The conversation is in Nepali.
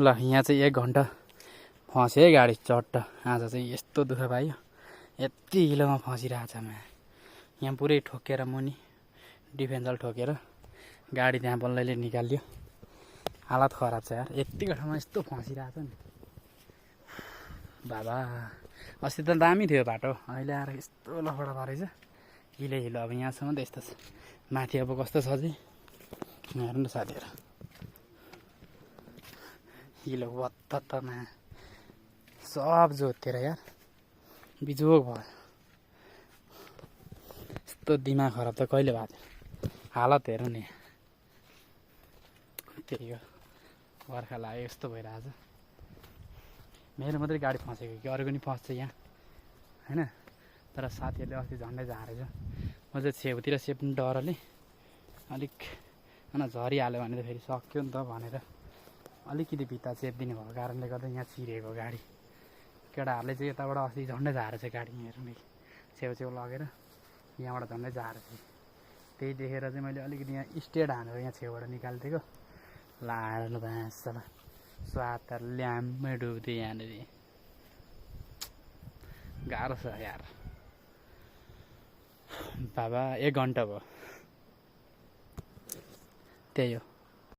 ल यहाँ चाहिँ 1 घन्टा फस्यो है गाडी चट्ट। आज चाहिँ यस्तो दुःख पायो, यति हिलोमा फसिरहेछ म। यहाँ पुरै ठोकेर मुनि डिफेन्सल ठोकेर गाडी त्यहाँ बल्लैले निकाल्यो। हालत खराब छ यार, यतिको ठाउँमा यस्तो फसिरहेछ नि बाबा। अस्ति त दामी थियो बाटो, अहिले आएर यस्तो लफडा परेछ। हिलो हिलो अब यहाँसम्म त यस्तो छ, माथि अब कस्तो छ चाहिँ हेर्नु साथीहरू। हिलो वत्तमा सब जोतेर यार बिजोग भयो। यस्तो दिमाग खराब त कहिले भएको थियो। हालत हेर्नु नि, त्यही हो बर्खा लाग्यो यस्तो भइरहेछ। मेरो मात्रै गाडी फसेको कि अरूको नि फस्छ यहाँ होइन। तर साथीहरूले अस्ति झन्डै झारेछ। म चाहिँ छेउतिर सेप्नु डरले अलिक झरिहाल्यो भने त फेरि सक्यो नि त भनेर अलिकति भित्ता चेपिदिनु भएको कारणले गर्दा यहाँ छिरेको गाडी। केटाहरूले चाहिँ यताबाट अस्ति झन्डै झारेछ गाडी, हेर्नु छेउछेउ लगेर यहाँबाट झन्डै झारेछ। त्यही देखेर चाहिँ मैले अलिकति यहाँ स्टेट हानेर यहाँ छेउबाट निकालिदिएको। लाएर ल भाँसला स्वाद त ल्याम्मै डुब्थ्यो यहाँनिर। गाह्रो छ यार बाबा। 1 घन्टा भयो, त्यही हो।